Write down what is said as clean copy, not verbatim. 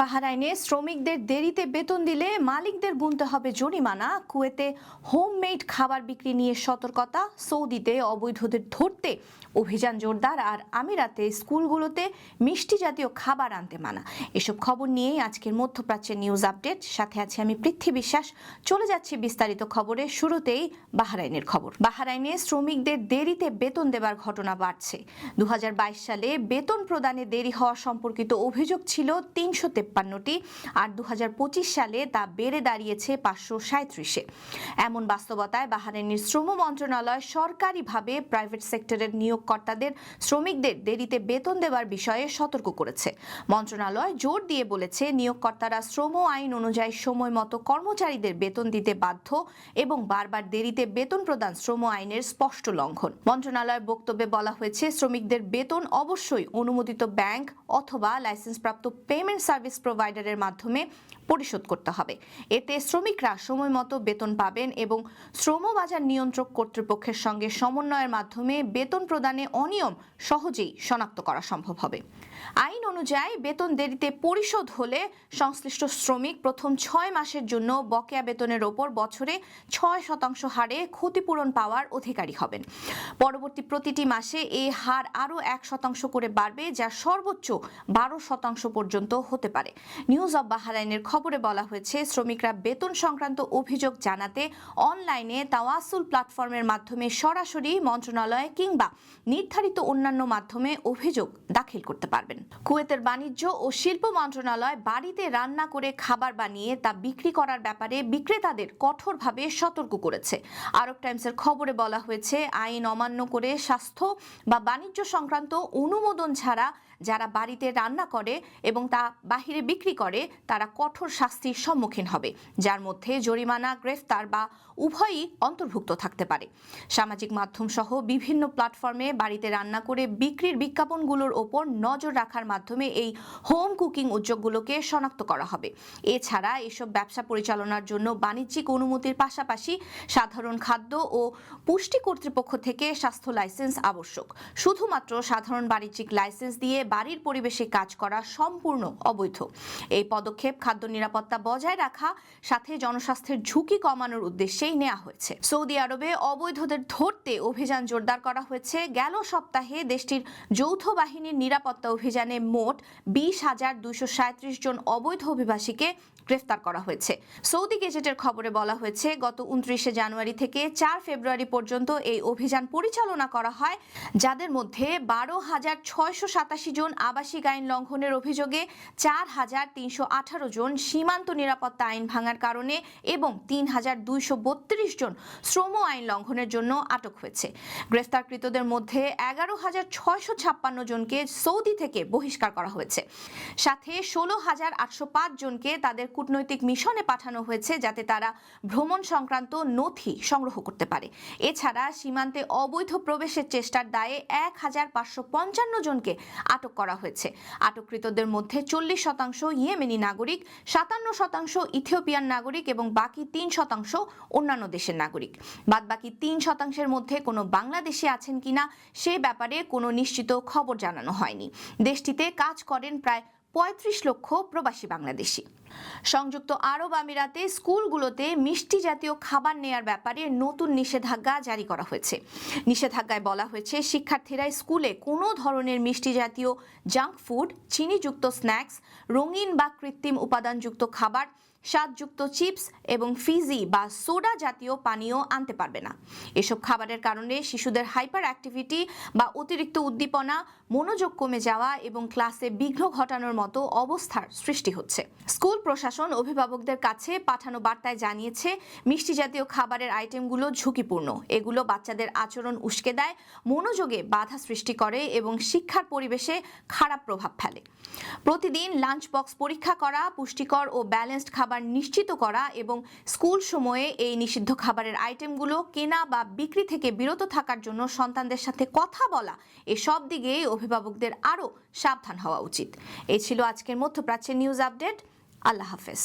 বাহরাইনে শ্রমিকদের দেরিতে বেতন দিলে মালিকদের গুনতে হবে জরিমানা। কুয়েতে হোমমেড খাবার বিক্রি নিয়ে সতর্কতা। সৌদিতে অবৈধদের ধরতে অভিযান জোরদার। আর আমিরাতে স্কুলগুলোতে মিষ্টি জাতীয় খাবার আনতে মানা। এসব খবর নিয়েই আজকের মধ্যপ্রাচ্যের নিউজ আপডেট। সাথে আছি আমি পৃথ্বী বিশ্বাস। চলে যাচ্ছি বিস্তারিত খবরে। শুরুতেই বাহরাইনের খবর। বাহরাইনে শ্রমিকদের দেরিতে বেতন দেবার ঘটনা বাড়ছে। 2022 সালে বেতন প্রদানে দেরি হওয়া সম্পর্কিত অভিযোগ ছিল 353টি, আর 2025 সালে তা বেড়ে দাঁড়িয়েছে 537-এ। এমন বাস্তবতায় বাহরাইনের শ্রম মন্ত্রণালয় সরকারিভাবে প্রাইভেট সেক্টরের নিয়োগকর্তাদের শ্রমিকদের দেরিতে বেতন দেওয়ার বিষয়ে সতর্ক করেছে। মন্ত্রণালয় জোর দিয়ে বলেছে, নিয়োগকর্তারা শ্রম আইন অনুযায়ী সময় মতো কর্মচারীদের বেতন দিতে বাধ্য এবং বারবার দেরিতে বেতন প্রদান শ্রম আইনের স্পষ্ট লঙ্ঘন। মন্ত্রণালয়ের বক্তব্যে বলা হয়েছে, শ্রমিকদের বেতন অবশ্যই অনুমোদিত ব্যাংক অথবা লাইসেন্সপ্রাপ্ত পেমেন্ট সার্ভিস প্রোভাইডারের মাধ্যমে পরিশোধ করতে হবে। এতে শ্রমিকরা সময় মতো বেতন পাবেন এবং শ্রমবাজার নিয়ন্ত্রক কর্তৃপক্ষের সঙ্গে সমন্বয়ের মাধ্যমে বেতন প্রদানে অনিয়ম সহজেই শনাক্ত করা সম্ভব হবে। আইন অনুযায়ী বেতন দেরিতে পরিশোধ হলে সংশ্লিষ্ট শ্রমিক প্রথম 6 মাসের জন্য বকেয়া বেতনের ওপর বছরে 6% হারে ক্ষতিপূরণ পাওয়ার অধিকারী হবেন। পরবর্তী প্রতিটি মাসে এই হার আরও 1% করে বাড়বে, যা সর্বোচ্চ 12% পর্যন্ত হতে পারে। নিউজ অব বাহরাইনের খবরে বলা হয়েছে, শ্রমিকরা বেতন সংক্রান্ত অভিযোগ জানাতে অনলাইনে তাওয়াসুল প্ল্যাটফর্মের মাধ্যমে সরাসরি মন্ত্রণালয় কিংবা নির্ধারিত অন্যান্য মাধ্যমে অভিযোগ দাখিল করতে পারবেন। কুয়েতের বাণিজ্য ও শিল্প মন্ত্রণালয় বাড়িতে রান্না করে খাবার বানিয়ে তা বিক্রি করার ব্যাপারে বিক্রেতাদের কঠোরভাবে সতর্ক করেছে। আরব টাইমসের খবরে বলা হয়েছে, আইন অমান্য করে স্বাস্থ্য বা বাণিজ্য সংক্রান্ত অনুমোদন ছাড়া যারা বাড়িতে রান্না করে এবং তা বাহিরে বিক্রি করে তারা কঠোর শাস্তির সম্মুখীন হবে, যার মধ্যে জরিমানা, গ্রেফতার বা উভয়ই অন্তর্ভুক্ত থাকতে পারে। সামাজিক মাধ্যম সহ বিভিন্ন প্ল্যাটফর্মে বাড়িতে রান্না করে বিক্রির বিজ্ঞাপনগুলোর ওপর নজর রাখার মাধ্যমে এই হোম কুকিং উদ্যোগগুলোকে শনাক্ত করা হবে। এছাড়া এসব ব্যবসা পরিচালনার জন্য বাণিজ্যিক অনুমতির পাশাপাশি সাধারণ খাদ্য ও পুষ্টি কর্তৃপক্ষ থেকে স্বাস্থ্য লাইসেন্স আবশ্যক। শুধুমাত্র সাধারণ বাণিজ্যিক লাইসেন্স দিয়ে বাড়ির পরিবেশে কাজ করা সম্পূর্ণ অবৈধ। এই পদক্ষেপ খাদ্য নিরাপত্তা বজায় রাখা সাথে জনস্বাস্থ্যের ঝুঁকি কমানোর উদ্দেশ্যেই নেওয়া হয়েছে। সৌদি আরবে অবৈধদের ধরতে অভিযান জোরদার করা হয়েছে। গেল সপ্তাহে দেশটির যৌথ বাহিনীর নিরাপত্তা অভিযানে মোট 20,237 জন অবৈধ অভিবাসীকে গ্রেফতার করা হয়েছে। সৌদি গেজেটের খবরে বলা হয়েছে, গত 29 জানুয়ারি থেকে 4 ফেব্রুয়ারি পর্যন্ত এই অভিযান পরিচালনা করা হয়, যাদের মধ্যে 12,687 জন আবাসিক আইন লঙ্ঘনের অভিযোগে, 4,318 জন সীমান্ত নিরাপত্তা আইন ভাঙার কারণে এবং 3,232 জন শ্রম আইন লঙ্ঘনের জন্য আটক হয়েছে। গ্রেফতারকৃতদের মধ্যে 11,656 জনকে সৌদি থেকে বহিষ্কার করা হয়েছে। সাথে 16,805 জনকে তাদের কূটনৈতিক মিশনে পাঠানো হয়েছে, যাতে তারা ভ্রমণ সংক্রান্ত নথি সংগ্রহ করতে পারে। এছাড়া সীমান্তে অবৈধ প্রবেশের চেষ্টার দায়ে 1,555 জনকে আটক করা হয়েছে। আটককৃতদের মধ্যে 40% ইয়েমেনি নাগরিক, 57% ইথিওপিয়ান নাগরিক এবং বাকি 3% অন্যান্য দেশের নাগরিক। বাদবাকি 3%-এর মধ্যে কোনো বাংলাদেশি আছেন কিনা সে ব্যাপারে কোনো নিশ্চিত খবর জানানো হয়নি। দেশটিতে কাজ করেন প্রায় 35 লক্ষ প্রবাসী বাংলাদেশি। সংযুক্ত আরব আমিরাতে স্কুলগুলোতে মিষ্টি জাতীয় খাবার নেয়ার ব্যাপারে নতুন নিষেধাজ্ঞা জারি করা হয়েছে। নিষেধাজ্ঞায় বলা হয়েছে, শিক্ষার্থীরা স্কুলে কোনো ধরনের মিষ্টি জাতীয় জাঙ্ক ফুড, চিনিযুক্ত স্ন্যাক্স, রঙিন বা কৃত্রিম উপাদানযুক্ত খাবার, স্বাদযুক্ত চিপস এবং ফিজি বা সোডা জাতীয় পানীয় আনতে পারবে না। এসব খাবারের কারণে শিশুদের হাইপার অ্যাক্টিভিটি বা অতিরিক্ত উদ্দীপনা, মনোযোগ কমে যাওয়া এবং ক্লাসে বিঘ্ন ঘটানোর মতো অবস্থার সৃষ্টি হচ্ছে। স্কুল প্রশাসন অভিভাবকদের কাছে পাঠানো বার্তায় জানিয়েছে, মিষ্টি জাতীয় খাবারের আইটেমগুলো ঝুঁকিপূর্ণ। এগুলো বাচ্চাদের আচরণ উস্কে দেয়, মনোযোগে বাধা সৃষ্টি করে এবং শিক্ষার পরিবেশে খারাপ প্রভাব ফেলে। প্রতিদিন লাঞ্চ বক্স পরীক্ষা করা, পুষ্টিকর ও ব্যালেন্সড খাবার নিশ্চিত করা এবং স্কুল সময়ে এই নিষিদ্ধ খাবারের আইটেমগুলো কেনা বা বিক্রি থেকে বিরত থাকার জন্য সন্তানদের সাথে কথা বলা, এসব দিকে অভিভাবকদের আরও সাবধান হওয়া উচিত। এই ছিল আজকের মধ্যপ্রাচ্যের নিউজ আপডেট। আল্লাহ হাফেজ।